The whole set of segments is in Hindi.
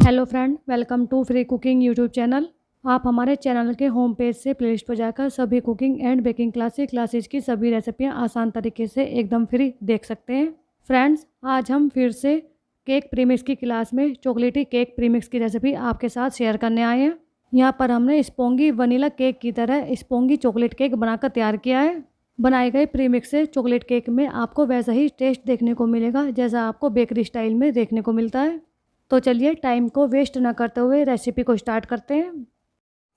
Hello friend, welcome to free cooking YouTube channel. आप हमारे चैनल के होम पेज से प्लेलिस्ट पर जाकर सभी कुकिंग एंड बेकिंग क्लासेस की सभी रेसिपियां आसान तरीके से एकदम फ्री देख सकते हैं। फ्रेंड्स, आज हम फिर से केक प्रीमिक्स की क्लास में चॉकलेटी केक प्रीमिक्स की रेसिपी आपके साथ शेयर करने आए हैं। यहाँ पर हमने स्पोंगी वनीला केक की तरह स्पोंगी चॉकलेट केक बनाकर तैयार किया है। बनाए गए प्रीमिक्स से चॉकलेट केक में आपको वैसा ही टेस्ट देखने को मिलेगा जैसा आपको बेकरी स्टाइल में देखने को मिलता है। तो चलिए टाइम को वेस्ट न करते हुए रेसिपी को स्टार्ट करते हैं।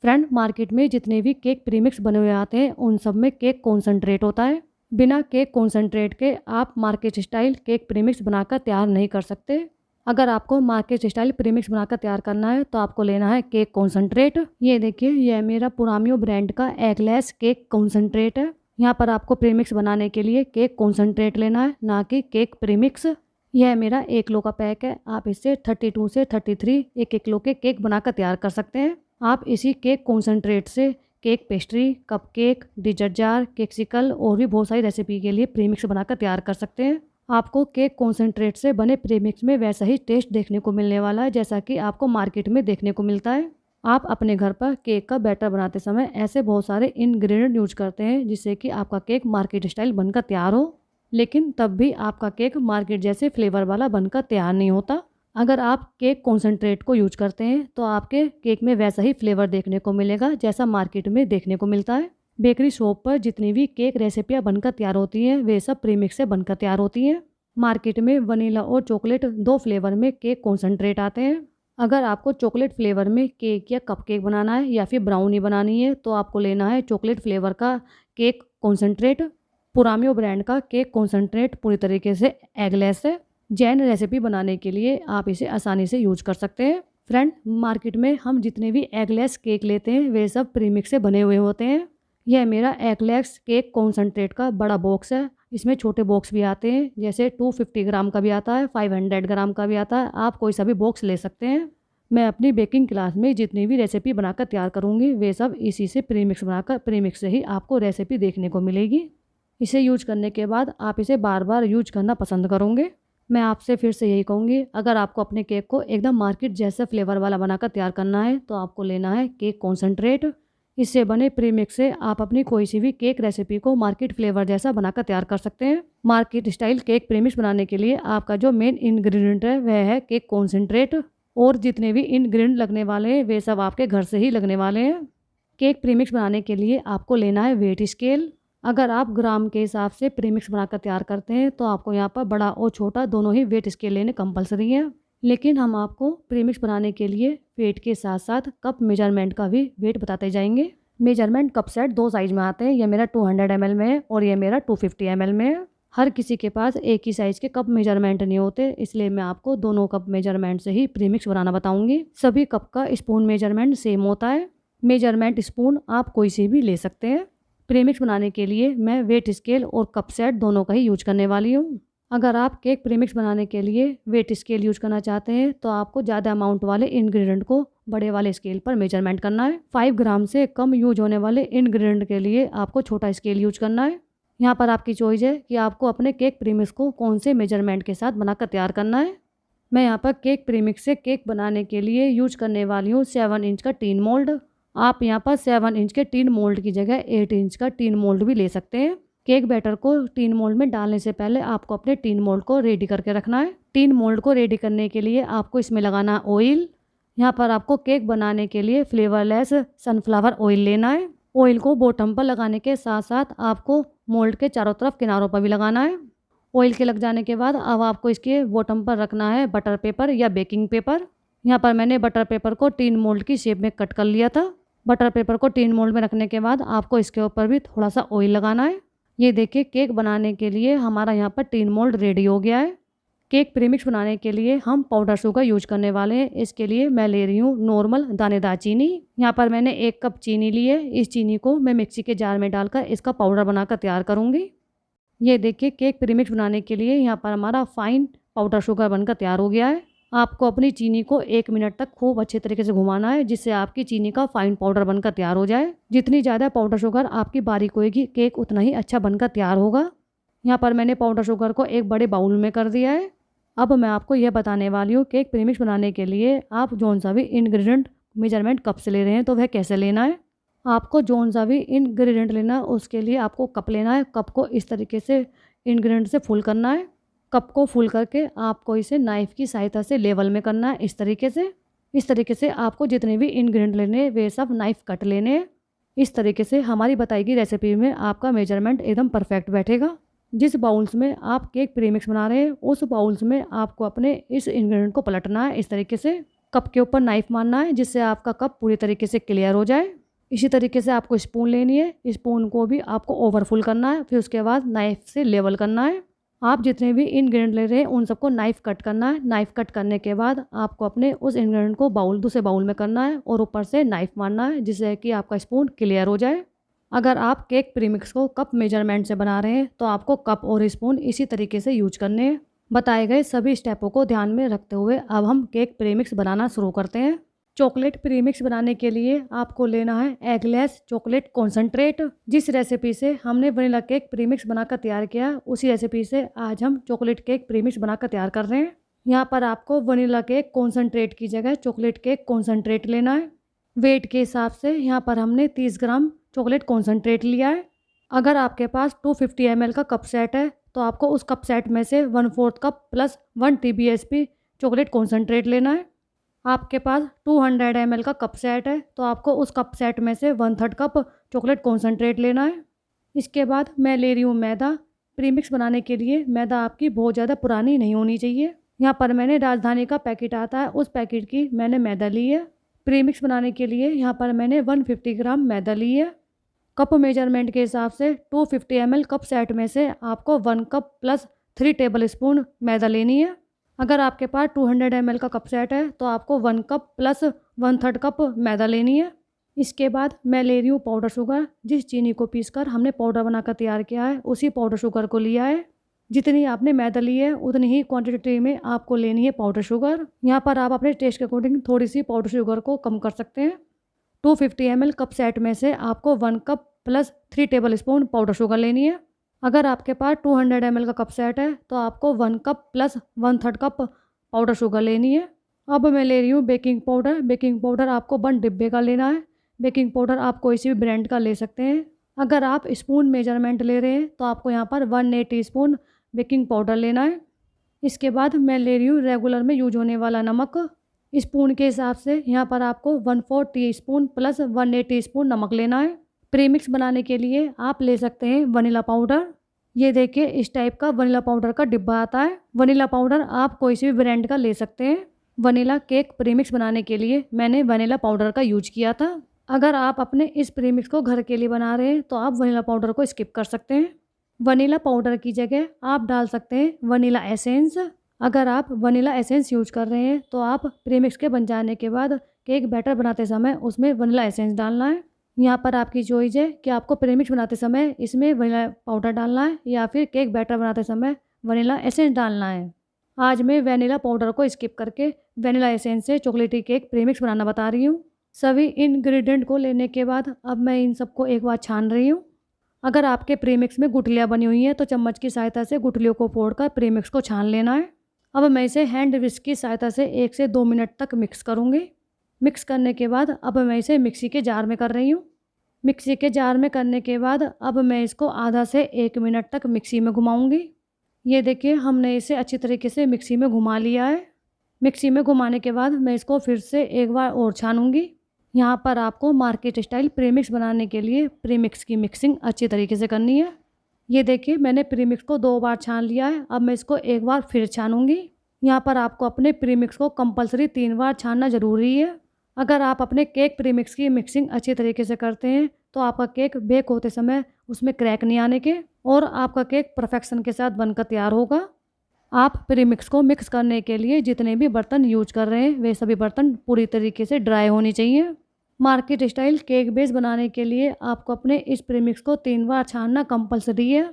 फ्रेंड, मार्केट में जितने भी केक प्रीमिक्स बने हुए आते हैं उन सब में केक कॉन्सेंट्रेट होता है। बिना केक कॉन्सेंट्रेट के आप मार्केट स्टाइल केक प्रीमिक्स बनाकर तैयार नहीं कर सकते। अगर आपको मार्केट स्टाइल प्रीमिक्स बनाकर तैयार करना है तो आपको लेना है केक कॉन्सेंट्रेट। ये देखिए, यह मेरा पुरामियो ब्रांड का एगलेस केक कॉन्सेंट्रेट है। यहाँ पर आपको प्रीमिक्स बनाने के लिए केक कॉन्सेंट्रेट लेना है, ना कि केक प्रीमिक्स। यह मेरा 1 किलो का पैक है। आप इससे 32 से 33 1 किलो के केक बनाकर तैयार कर सकते हैं। आप इसी केक कॉन्सेंट्रेट से cake pastry, cup cake, dessert jar, cakesicle और भी बहुत सारी रेसिपी के लिए प्रीमिक्स बनाकर तैयार कर सकते हैं। आपको केक कॉन्सेंट्रेट से बने प्रीमिक्स में वैसा ही टेस्ट देखने को मिलने वाला है जैसा कि आपको मार्केट में देखने को मिलता है। आप अपने घर पर केक का बैटर बनाते समय ऐसे बहुत सारे इंग्रेडिएंट यूज करते हैं जिससे कि आपका केक मार्केट स्टाइल बनकर तैयार हो, लेकिन तब भी आपका केक मार्केट जैसे फ्लेवर वाला बनकर तैयार नहीं होता। अगर आप केक कॉन्सेंट्रेट को यूज करते हैं तो आपके केक में वैसा ही फ्लेवर देखने को मिलेगा जैसा मार्केट में देखने को मिलता है। बेकरी शॉप पर जितनी भी केक रेसिपियाँ बनकर तैयार होती हैं वे सब प्रीमिक्स से बनकर तैयार होती हैं। मार्केट में वनीला और चॉकलेट 2 फ्लेवर में केक कॉन्सेंट्रेट आते हैं। अगर आपको चॉकलेट फ्लेवर में केक या कप केक बनाना है या फिर ब्राउनी बनानी है तो आपको लेना है चॉकलेट फ्लेवर का केक कॉन्सेंट्रेट। पुरामियो ब्रांड का केक कॉन्सेंट्रेट पूरी तरीके से एगलेस है। जैन रेसिपी बनाने के लिए आप इसे आसानी से यूज कर सकते हैं। फ्रेंड, मार्केट में हम जितने भी एगलेस केक लेते हैं वे सब प्रीमिक्स से बने हुए होते हैं। यह मेरा एगलेस केक कॉन्सेंट्रेट का बड़ा बॉक्स है। इसमें छोटे बॉक्स भी आते हैं, जैसे 250 ग्राम का भी आता है, 500 ग्राम का भी आता है। आप कोई सा भी बॉक्स ले सकते हैं। मैं अपनी बेकिंग क्लास में जितनी भी रेसिपी बनाकर तैयार करूँगी वे सब इसी से प्रीमिक्स बनाकर प्रीमिक्स से ही आपको रेसिपी देखने को मिलेगी। इसे यूज करने के बाद आप इसे बार बार यूज करना पसंद करोगे। मैं आपसे फिर से यही कहूँगी, अगर आपको अपने केक को एकदम मार्केट जैसे फ्लेवर वाला बनाकर तैयार करना है तो आपको लेना है केक कॉन्सेंट्रेट। इससे बने प्रीमिक्स से आप अपनी कोई सी भी केक रेसिपी को मार्केट फ्लेवर जैसा बनाकर तैयार कर सकते हैं। मार्केट स्टाइल केक प्रीमिक्स बनाने के लिए आपका जो मेन इंग्रेडिएंट है वह है केक कॉन्सेंट्रेट, और जितने भी इंग्रेडिएंट लगने वाले हैं वे सब आपके घर से ही लगने वाले हैं। केक प्रीमिक्स बनाने के लिए आपको लेना है वेट स्केल। अगर आप ग्राम के हिसाब से प्रीमिक्स बनाकर तैयार करते हैं तो आपको यहाँ पर बड़ा और छोटा दोनों ही वेट स्केल लेने कंपलसरी है, लेकिन हम आपको प्रीमिक्स बनाने के लिए वेट के साथ साथ कप मेजरमेंट का भी वेट बताते जाएंगे। मेजरमेंट कप सेट 2 साइज में आते हैं। यह मेरा 200 ml में है और यह मेरा 250 ml में है। हर किसी के पास एक ही साइज़ के कप मेजरमेंट नहीं होते, इसलिए मैं आपको दोनों कप मेजरमेंट से ही प्रीमिक्स बनाना बताऊँगी। सभी कप का स्पून मेजरमेंट सेम होता है। मेजरमेंट स्पून आप कोई से भी ले सकते हैं। प्रीमिक्स बनाने के लिए मैं वेट स्केल और कप सेट दोनों का ही यूज करने वाली हूँ। अगर आप केक प्रीमिक्स बनाने के लिए वेट स्केल यूज करना चाहते हैं तो आपको ज़्यादा अमाउंट वाले इंग्रेडिएंट को बड़े वाले स्केल पर मेजरमेंट करना है। 5 ग्राम से कम यूज होने वाले इंग्रेडिएंट के लिए आपको छोटा स्केल यूज करना है। यहाँ पर आपकी चॉइस है कि आपको अपने केक प्रीमिक्स को कौन से मेजरमेंट के साथ बनाकर तैयार करना है। मैं यहाँ पर केक प्रीमिक्स से केक बनाने के लिए यूज करने वाली हूँ 7 इंच का टीन मोल्ड। आप यहाँ पर 7 इंच के टीन मोल्ड की जगह 8 इंच का टीन मोल्ड भी ले सकते हैं। केक बैटर को टीन मोल्ड में डालने से पहले आपको अपने टीन मोल्ड को रेडी करके रखना है। टीन मोल्ड को रेडी करने के लिए आपको इसमें लगाना ऑयल। यहाँ पर आपको केक बनाने के लिए फ्लेवरलेस सनफ्लावर ऑयल लेना है। ऑयल को बॉटम पर लगाने के साथ साथ आपको मोल्ड के चारों तरफ किनारों पर भी लगाना है। ऑयल के लग जाने के बाद अब आपको इसके बॉटम पर रखना है बटर पेपर या बेकिंग पेपर। यहाँ पर मैंने बटर पेपर को टीन मोल्ड की शेप में कट कर लिया था। बटर पेपर को टीन मोल्ड में रखने के बाद आपको इसके ऊपर भी थोड़ा सा ऑयल लगाना है। ये देखिए, केक बनाने के लिए हमारा यहाँ पर टीन मोल्ड रेडी हो गया है। केक प्रीमिक्स बनाने के लिए हम पाउडर शुगर यूज करने वाले हैं। इसके लिए मैं ले रही हूँ नॉर्मल दानेदार चीनी। यहाँ पर मैंने 1 कप चीनी ली है। इस चीनी को मैं मिक्सी के जार में डालकर इसका पाउडर बनाकर तैयार करूँगी। ये देखिए, केक प्रीमिक्स बनाने के लिए यहाँ पर हमारा फाइन पाउडर शुगर बनकर तैयार हो गया है। आपको अपनी चीनी को 1 मिनट तक खूब अच्छे तरीके से घुमाना है जिससे आपकी चीनी का फाइन पाउडर बनकर तैयार हो जाए। जितनी ज़्यादा पाउडर शुगर आपकी बारीक होएगी केक उतना ही अच्छा बनकर तैयार होगा। यहाँ पर मैंने पाउडर शुगर को एक बड़े बाउल में कर दिया है। अब मैं आपको यह बताने वाली हूँ केक प्रीमिक्स बनाने के लिए आप जौन सा भी इंग्रेडिएंट मेजरमेंट कप से ले रहे हैं तो वह कैसे लेना है। आपको जौन सा भी इंग्रेडिएंट लेना है उसके लिए आपको कप लेना है। कप को इस तरीके से इंग्रेडिएंट से फुल करना है। कप को फुल करके आपको इसे नाइफ़ की सहायता से लेवल में करना है इस तरीके से। इस तरीके से आपको जितने भी इंग्रेडिएंट लेने हैं वे सब नाइफ़ कट लेने हैं। इस तरीके से हमारी बताई गई रेसिपी में आपका मेजरमेंट एकदम परफेक्ट बैठेगा। जिस बाउल्स में आप केक प्रीमिक्स बना रहे हैं उस बाउल्स में आपको अपने इस इंग्रेडिएंट को पलटना है इस तरीके से। कप के ऊपर नाइफ़ मारना है जिससे आपका कप पूरी तरीके से क्लियर हो जाए। इसी तरीके से आपको स्पून लेनी है। स्पून को भी आपको ओवरफुल करना है, फिर उसके बाद नाइफ़ से लेवल करना है। आप जितने भी इंग्रेडिएंट ले रहे हैं उन सबको नाइफ़ कट करना है। नाइफ़ कट करने के बाद आपको अपने उस इंग्रेडिएंट को दूसरे बाउल में करना है और ऊपर से नाइफ़ मारना है जिससे कि आपका स्पून क्लियर हो जाए। अगर आप केक प्रीमिक्स को कप मेजरमेंट से बना रहे हैं तो आपको कप और स्पून इसी तरीके से यूज करने हैं। बताए गए सभी स्टेपों को ध्यान में रखते हुए अब हम केक प्रीमिक्स बनाना शुरू करते हैं। चॉकलेट प्रीमिक्स बनाने के लिए आपको लेना है एगलेस चॉकलेट कॉन्सेंट्रेट। जिस रेसिपी से हमने वनीला केक प्रीमिक्स बनाकर तैयार किया उसी रेसिपी से आज हम चॉकलेट केक प्रीमिक्स बनाकर तैयार कर रहे हैं। यहाँ पर आपको वनीला केक कॉन्सेंट्रेट की जगह चॉकलेट केक कॉन्सेंट्रेट लेना है। वेट के हिसाब से यहाँ पर हमने 30 ग्राम चॉकलेट कॉन्सेंट्रेट लिया है। अगर आपके पास 250 ml का कप सेट है तो आपको उस कप सेट में से 1/4 cup plus 1 TBSP chocolate concentrate लेना है। आपके पास 200 ml का कप सेट है तो आपको उस कप सेट में से 1/3 कप चॉकलेट कॉन्सेंट्रेट लेना है। इसके बाद मैं ले रही हूँ मैदा। प्रीमिक्स बनाने के लिए मैदा आपकी बहुत ज़्यादा पुरानी नहीं होनी चाहिए। यहाँ पर मैंने राजधानी का पैकेट आता है उस पैकेट की मैंने मैदा ली है। प्रीमिक्स बनाने के लिए यहाँ पर मैंने 150 ग्राम मैदा ली है। कप मेजरमेंट के हिसाब से 250 ml कप सेट में से आपको 1 कप प्लस 3 टेबल स्पून मैदा लेनी है। अगर आपके पास 200 ml का कप सेट है तो आपको 1 कप प्लस 1/3 कप मैदा लेनी है। इसके बाद मैं ले रही हूँ पाउडर शुगर। जिस चीनी को पीसकर हमने पाउडर बनाकर तैयार किया है उसी पाउडर शुगर को लिया है। जितनी आपने मैदा ली है उतनी ही क्वांटिटी में आपको लेनी है पाउडर शुगर। यहाँ पर आप अपने टेस्ट के अकॉर्डिंग थोड़ी सी पाउडर शुगर को कम कर सकते हैं। 250 ml कप सेट में से आपको 1 cup plus 3 table spoon powder sugar लेनी है। अगर आपके पास 200 ml का कप सेट है तो आपको 1 cup plus 1/3 cup powder sugar लेनी है। अब मैं ले रही हूँ बेकिंग पाउडर। बेकिंग पाउडर आपको 1 डिब्बे का लेना है। बेकिंग पाउडर आप कोई सी भी ब्रांड का ले सकते हैं। अगर आप स्पून मेजरमेंट ले रहे हैं तो आपको यहाँ पर 1 टीस्पून बेकिंग पाउडर लेना है। इसके बाद मैं ले रही हूँ रेगुलर में यूज होने वाला नमक। स्पून के हिसाब से यहाँ पर आपको 1/4 टीस्पून प्लस 1 टीस्पून नमक लेना है। प्रीमिक्स बनाने के लिए आप ले सकते हैं वनीला पाउडर। ये देखिए इस टाइप का वनीला पाउडर का डिब्बा आता है। वनीला पाउडर आप कोई सी भी ब्रांड का ले सकते हैं। वनीला केक प्रीमिक्स बनाने के लिए मैंने वनीला पाउडर का यूज किया था। अगर आप अपने इस प्रीमिक्स को घर के लिए बना रहे हैं तो आप वनीला पाउडर को स्किप कर सकते हैं। वनीला पाउडर की जगह आप डाल सकते हैं वनीला एसेंस। अगर आप वनीला एसेंस यूज कर रहे हैं तो आप प्रीमिक्स के बन जाने के बाद केक बैटर बनाते समय उसमें वनीला एसेंस डालना है। यहाँ पर आपकी चॉइस है कि आपको प्रीमिक्स बनाते समय इसमें वनीला पाउडर डालना है या फिर केक बैटर बनाते समय वनीला एसेंस डालना है। आज मैं वनीला पाउडर को स्किप करके वनीला एसेंस से चॉकलेटी केक प्रीमिक्स बनाना बता रही हूँ। सभी इंग्रेडिएंट को लेने के बाद अब मैं इन सबको एक बार छान रही हूँ। अगर आपके प्रीमिक्स में गुठलियाँ बनी हुई हैं तो चम्मच की सहायता से गुठलियों को फोड़कर प्रीमिक्स को छान लेना है। अब मैं इसे हैंड विस्क की सहायता से 1 से 2 मिनट तक मिक्स करूँगी। मिक्स करने के बाद अब मैं इसे मिक्सी के जार में कर रही हूँ। मिक्सी के जार में करने के बाद अब मैं इसको आधा से 1 मिनट तक मिक्सी में घुमाऊँगी। ये देखिए हमने इसे अच्छी तरीके से मिक्सी में घुमा लिया है। मिक्सी में घुमाने के बाद मैं इसको फिर से एक बार और छानूँगी। यहाँ पर आपको मार्केट स्टाइल प्रीमिक्स बनाने के लिए प्रीमिक्स की मिक्सिंग अच्छी तरीके से करनी है। ये देखिए मैंने प्रीमिक्स को 2 बार छान लिया है। अब मैं इसको एक बार फिर छानूँगी। यहाँ पर आपको अपने प्रीमिक्स को कंपलसरी 3 बार छानना ज़रूरी है। अगर आप अपने केक प्रीमिक्स की मिक्सिंग अच्छी तरीके से करते हैं तो आपका केक बेक होते समय उसमें क्रैक नहीं आने के और आपका केक परफेक्शन के साथ बनकर तैयार होगा। आप प्रीमिक्स को मिक्स करने के लिए जितने भी बर्तन यूज कर रहे हैं वे सभी बर्तन पूरी तरीके से ड्राई होने चाहिए। मार्केट स्टाइल केक बेस बनाने के लिए आपको अपने इस प्रीमिक्स को 3 बार छानना कंपलसरी है।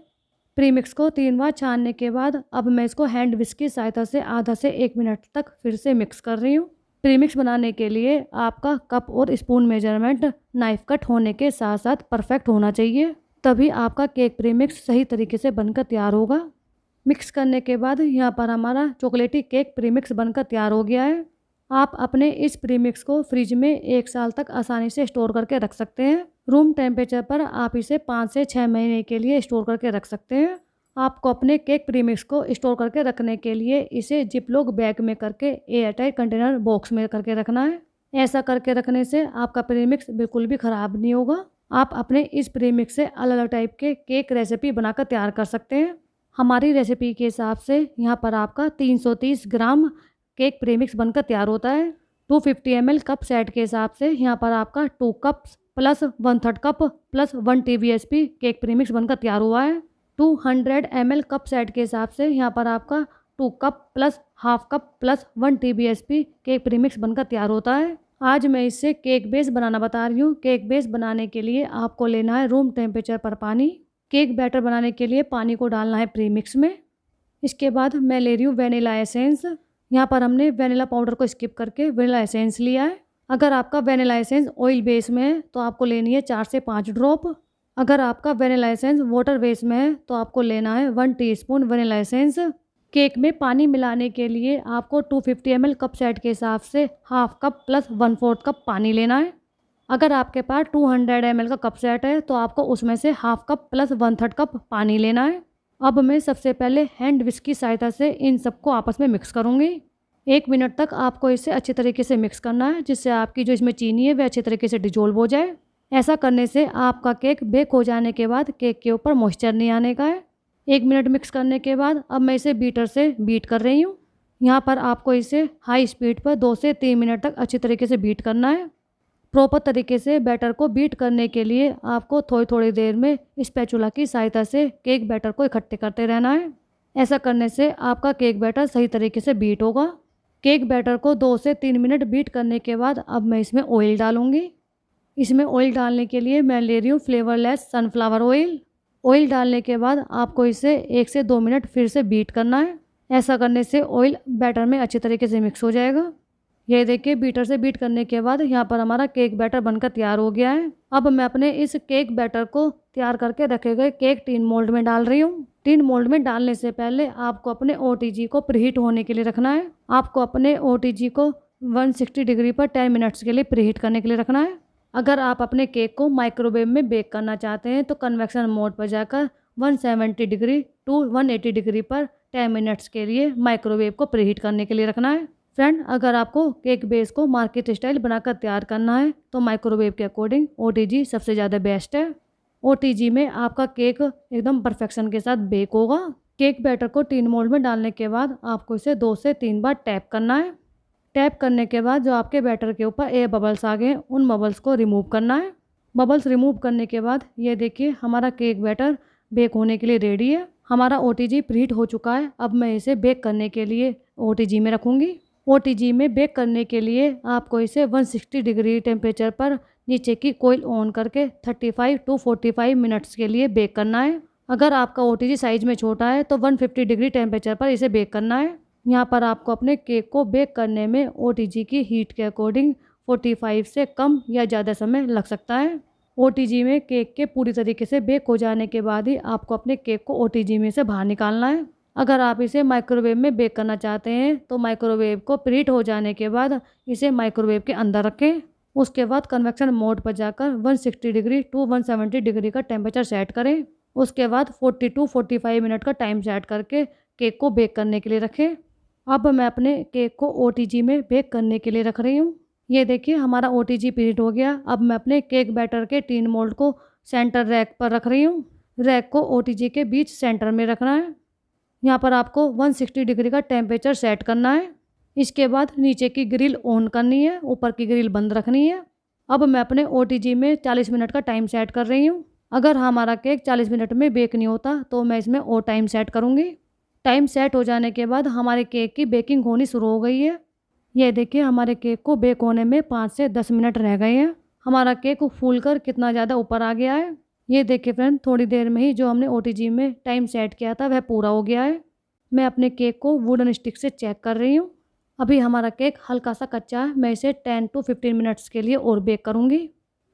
प्रीमिक्स को 3 बार छानने के बाद अब मैं इसको हैंड विस्क की सहायता से आधा से 1 मिनट तक फिर से मिक्स कर रही हूँ। प्रीमिक्स बनाने के लिए आपका कप और स्पून मेजरमेंट नाइफ कट होने के साथ साथ परफेक्ट होना चाहिए, तभी आपका केक प्रीमिक्स सही तरीके से बनकर तैयार होगा। मिक्स करने के बाद यहाँ पर हमारा चॉकलेटी केक प्रीमिक्स बनकर तैयार हो गया है। आप अपने इस प्रीमिक्स को फ्रिज में 1 साल तक आसानी से स्टोर करके रख सकते हैं। रूम टेम्परेचर पर आप इसे 5 से 6 महीने के लिए स्टोर करके रख सकते हैं। आपको अपने केक प्रीमिक्स को स्टोर करके रखने के लिए इसे जिपलॉक बैग में करके एयरटाइट कंटेनर बॉक्स में करके रखना है। ऐसा करके रखने से आपका प्रीमिक्स बिल्कुल भी ख़राब नहीं होगा। आप अपने इस प्रीमिक्स से अलग अलग टाइप के केक रेसिपी बनाकर तैयार कर सकते हैं। हमारी रेसिपी के हिसाब से यहाँ पर आपका 330 ग्राम केक प्रीमिक्स बनकर तैयार होता है। 250 ml कप सेट के हिसाब से यहाँ पर आपका 2 cups plus 1/3 cup plus 1 TBSP cake premix बनकर तैयार हुआ है। 200 ml कप सेट के हिसाब से यहाँ पर आपका 2 cup plus half cup plus 1 TBSP cake premix बनकर तैयार होता है। आज मैं इससे केक बेस बनाना बता रही हूँ। केक बेस बनाने के लिए आपको लेना है रूम टेम्परेचर पर पानी। केक बैटर बनाने के लिए पानी को डालना है प्रीमिक्स में। इसके बाद मैं ले रही हूँ वेनिला एसेंस। यहाँ पर हमने वेनिला पाउडर को स्किप करके वेनिला एसेंस लिया है। अगर आपका वेनिला एसेंस ऑयल बेस में है तो आपको लेनी है 4 से 5 ड्रॉप। अगर आपका वेनिला एसेंस वाटर बेस में है तो आपको लेना है 1 टीस्पून वेनिला एसेंस। केक में पानी मिलाने के लिए आपको 250 ml कप सेट के हिसाब से हाफ कप प्लस 1/4 कप पानी लेना है। अगर आपके पास 200 ml का कप सेट है तो आपको उसमें से हाफ कप प्लस 1/3 कप पानी लेना है। अब मैं सबसे पहले हैंड विस्क की सहायता से इन सबको आपस में मिक्स करूँगी। 1 मिनट तक आपको इसे अच्छे तरीके से मिक्स करना है, जिससे आपकी जो इसमें चीनी है वह अच्छे तरीके से डिजोल्व हो जाए। ऐसा करने से आपका केक बेक हो जाने के बाद केक के ऊपर मॉइस्चर नहीं आने का है। 1 मिनट मिक्स करने के बाद अब मैं इसे बीटर से बीट कर रही हूँ। यहाँ पर आपको इसे हाई स्पीड पर 2 से 3 मिनट तक अच्छी तरीके से बीट करना है। प्रॉपर तरीके से बैटर को बीट करने के लिए आपको थोड़ी थोड़ी देर में स्पैचुला की सहायता से केक बैटर को इकट्ठे करते रहना है। ऐसा करने से आपका केक बैटर सही तरीके से बीट होगा। केक बैटर को 2 से 3 मिनट बीट करने के बाद अब मैं इसमें ऑयल डालूँगी। इसमें ऑयल डालने के लिए मैं ले रही हूँ फ्लेवरलेस सनफ्लावर ऑयल। ऑयल डालने के बाद आपको इसे 1 से 2 मिनट फिर से बीट करना है। ऐसा करने से ऑयल बैटर में अच्छी तरीके से मिक्स हो जाएगा। ये देखिए बीटर से बीट करने के बाद यहाँ पर हमारा केक बैटर बनकर तैयार हो गया है। अब मैं अपने इस केक बैटर को तैयार करके रखे गए केक टिन मोल्ड में डाल रही हूँ। टिन मोल्ड में डालने से पहले आपको अपने OTG को प्रीहीट होने के लिए रखना है। आपको अपने OTG को 160 डिग्री पर 10 मिनट्स के लिए प्रीहीट करने के लिए रखना है। अगर आप अपने केक को माइक्रोवेव में बेक करना चाहते हैं तो कन्वेक्शन मोड पर जाकर 170 डिग्री टू 180 डिग्री पर 10 मिनट्स के लिए माइक्रोवेव को प्रीहीट करने के लिए रखना है। फ्रेंड, अगर आपको केक बेस को मार्केट स्टाइल बनाकर तैयार करना है तो माइक्रोवेव के अकॉर्डिंग OTG सबसे ज़्यादा बेस्ट है। OTG में आपका केक एकदम परफेक्शन के साथ बेक होगा। केक बैटर को टिन मोल्ड में डालने के बाद आपको इसे 2 से 3 बार टैप करना है। टैप करने के बाद जो आपके बैटर के ऊपर एयर बबल्स आ गए उन बबल्स को रिमूव करना है। बबल्स रिमूव करने के बाद ये देखिए हमारा केक बैटर बेक होने के लिए रेडी है। हमारा OTG प्रीहीट हो चुका है। अब मैं इसे बेक करने के लिए OTG में रखूँगी। OTG में बेक करने के लिए आपको इसे 160 डिग्री टेम्परेचर पर नीचे की कोयल ऑन करके 35 टू 45 मिनट्स के लिए बेक करना है। अगर आपका OTG साइज में छोटा है तो 150 डिग्री टेम्परेचर पर इसे बेक करना है। यहाँ पर आपको अपने केक को बेक करने में OTG की हीट के अकॉर्डिंग 45 से कम या ज़्यादा समय लग सकता है। OTG में केक के पूरी तरीके से बेक हो जाने के बाद ही आपको अपने केक को OTG में से बाहर निकालना है। अगर आप इसे माइक्रोवेव में बेक करना चाहते हैं तो माइक्रोवेव को प्रीहीट हो जाने के बाद इसे माइक्रोवेव के अंदर रखें। उसके बाद कन्वेक्शन मोड पर जाकर 160 डिग्री टू 170 डिग्री का टेम्परेचर सेट करें। उसके बाद 40 टू 45 मिनट का टाइम सेट करके केक को बेक करने के लिए रखें। अब मैं अपने केक को OTG में बेक करने के लिए रख रही हूँ। ये देखिए हमारा OTG प्रीहीट हो गया। अब मैं अपने केक बैटर के टिन मोल्ड को सेंटर रैक पर रख रही हूँ। रैक को OTG के बीच सेंटर में रखना है। यहाँ पर आपको 160 डिग्री का टेम्परेचर सेट करना है। इसके बाद नीचे की ग्रिल ऑन करनी है, ऊपर की ग्रिल बंद रखनी है। अब मैं अपने OTG में 40 मिनट का टाइम सेट कर रही हूँ। अगर हमारा केक 40 मिनट में बेक नहीं होता तो मैं इसमें और टाइम सेट करूँगी। टाइम सेट हो जाने के बाद हमारे केक की बेकिंग होनी शुरू हो गई है। ये देखिए हमारे केक को बेक होने में 5 से 10 मिनट रह गए हैं। हमारा केक फूलकर कितना ज़्यादा ऊपर आ गया है। ये देखिए फ्रेंड, थोड़ी देर में ही जो हमने OTG में टाइम सेट किया था वह पूरा हो गया है। मैं अपने केक को वुडन स्टिक से चेक कर रही हूँ। अभी हमारा केक हल्का सा कच्चा है। मैं इसे 10 टू 15 मिनट्स के लिए और बेक करूँगी।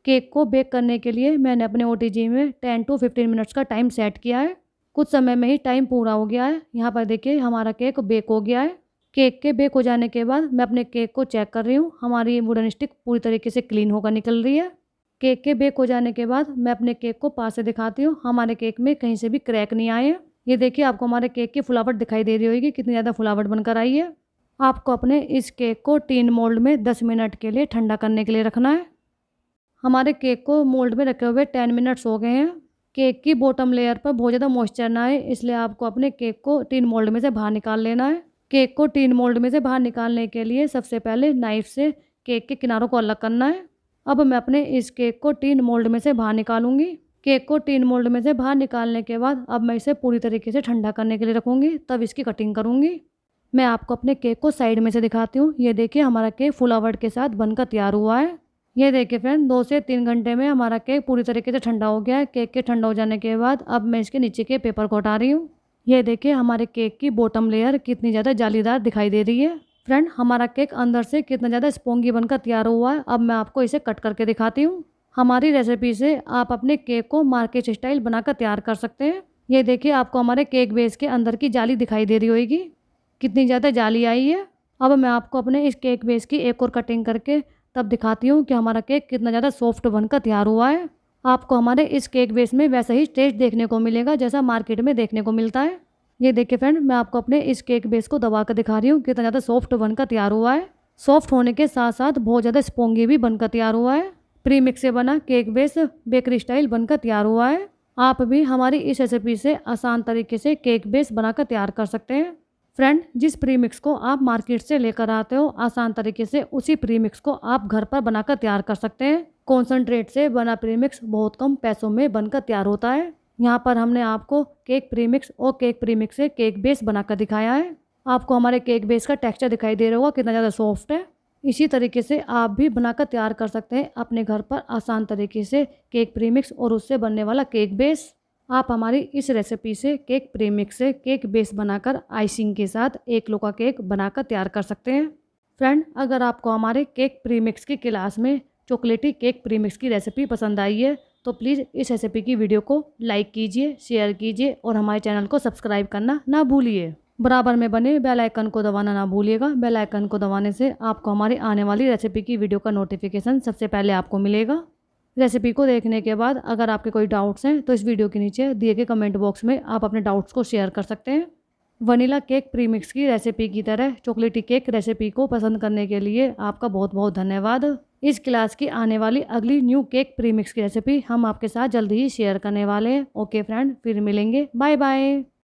केक को बेक करने के लिए मैंने अपने OTG में 10 टू 15 मिनट्स का टाइम सेट किया है। कुछ समय में ही टाइम पूरा हो गया है। यहाँ पर देखिए हमारा केक बेक हो गया है। केक के बेक हो जाने के बाद मैं अपने केक को चेक कर रही हूँ। हमारी वुडन स्टिक पूरी तरीके से क्लीन होकर निकल रही है। केक के बेक हो जाने के बाद मैं अपने केक को पास से दिखाती हूँ। हमारे केक में कहीं से भी क्रैक नहीं आए हैं। ये देखिए आपको हमारे केक की फुलावट दिखाई दे रही होगी, कितनी ज़्यादा फुलावट बनकर आई है। आपको अपने इस केक को टीन मोल्ड में 10 मिनट के लिए ठंडा करने के लिए रखना है। हमारे केक को मोल्ड में रखे हुए 10 मिनट्स हो गए हैं। केक की बॉटम लेयर पर बहुत ज़्यादा मॉइस्चर ना आए, इसलिए आपको अपने केक को टीन मोल्ड में से बाहर निकाल लेना है। केक को टीन मोल्ड में से बाहर निकालने के लिए सबसे पहले नाइफ से केक के किनारों को अलग करना है। अब मैं अपने इस केक को टीन मोल्ड में से बाहर निकालूंगी। केक को टीन मोल्ड में से बाहर निकालने के बाद अब मैं इसे पूरी तरीके से ठंडा करने के लिए रखूँगी, तब इसकी कटिंग करूँगी। मैं आपको अपने केक को साइड में से दिखाती हूँ। ये देखिए हमारा केक फुलावट के साथ बनकर तैयार हुआ है। ये देखिए फ्रेंड 2 से 3 घंटे में हमारा केक पूरी तरीके से ठंडा हो गया है। केक के ठंडा हो जाने के बाद अब मैं इसके नीचे के पेपर को हटा रही हूँ। ये देखिए हमारे केक की बॉटम लेयर कितनी ज़्यादा जालीदार दिखाई दे रही है। फ्रेंड हमारा केक अंदर से कितना ज़्यादा स्पॉन्गी बनकर तैयार हुआ है। अब मैं आपको इसे कट करके दिखाती हूँ। हमारी रेसिपी से आप अपने केक को मार्केट स्टाइल बनाकर तैयार कर सकते हैं। ये देखिए आपको हमारे केक बेस के अंदर की जाली दिखाई दे रही होगी, कितनी ज़्यादा जाली आई है। अब मैं आपको अपने इस केक बेस की एक और कटिंग करके तब दिखाती हूँ कि हमारा केक कितना ज़्यादा सॉफ्ट बनकर तैयार हुआ है। आपको हमारे इस केक बेस में वैसा ही टेस्ट देखने को मिलेगा जैसा मार्केट में देखने को मिलता है। ये देखिए फ्रेंड मैं आपको अपने इस केक बेस को दबा कर दिखा रही हूँ कितना ज़्यादा सॉफ्ट बनकर तैयार हुआ है। सॉफ्ट होने के साथ साथ बहुत ज़्यादा स्पॉन्गी भी बनकर तैयार हुआ है। प्री मिक्स से बना केक बेस बेकरी स्टाइल बनकर तैयार हुआ है। आप भी हमारी इस रेसिपी से आसान तरीके से केक बेस बनाकर तैयार कर सकते हैं। फ्रेंड जिस प्रीमिक्स को आप मार्केट से लेकर आते हो आसान तरीके से उसी प्रीमिक्स को आप घर पर बनाकर तैयार कर सकते हैं। कॉन्सेंट्रेट से बना प्रीमिक्स बहुत कम पैसों में बनकर तैयार होता है। यहाँ पर हमने आपको केक प्रीमिक्स और केक प्रीमिक्स से केक बेस बनाकर दिखाया है। आपको हमारे केक बेस का टेक्सचर दिखाई दे रहा होगा कितना ज़्यादा सॉफ्ट है। इसी तरीके से आप भी बनाकर तैयार कर सकते हैं अपने घर पर आसान तरीके से केक प्रीमिक्स और उससे बनने वाला केक बेस। आप हमारी इस रेसिपी से केक प्रीमिक्स से केक बेस बनाकर आइसिंग के साथ एक लोका केक बनाकर तैयार कर सकते हैं। फ्रेंड अगर आपको हमारे केक प्रीमिक्स की क्लास में चॉकलेटी केक प्रीमिक्स की रेसिपी पसंद आई है तो प्लीज़ इस रेसिपी की वीडियो को लाइक कीजिए, शेयर कीजिए और हमारे चैनल को सब्सक्राइब करना ना भूलिए। बराबर में बने बेल आइकन को दबाना ना भूलिएगा। बेल आइकन को दबाने से आपको हमारी आने वाली रेसिपी की वीडियो का नोटिफिकेशन सबसे पहले आपको मिलेगा। रेसिपी को देखने के बाद अगर आपके कोई डाउट्स हैं तो इस वीडियो के नीचे दिए गए कमेंट बॉक्स में आप अपने डाउट्स को शेयर कर सकते हैं। वनीला केक प्रीमिक्स की रेसिपी की तरह चॉकलेटी केक रेसिपी को पसंद करने के लिए आपका बहुत बहुत धन्यवाद। इस क्लास की आने वाली अगली न्यू केक प्रीमिक्स की रेसिपी हम आपके साथ जल्दी ही शेयर करने वाले हैं। ओके फ्रेंड, फिर मिलेंगे। Bye bye.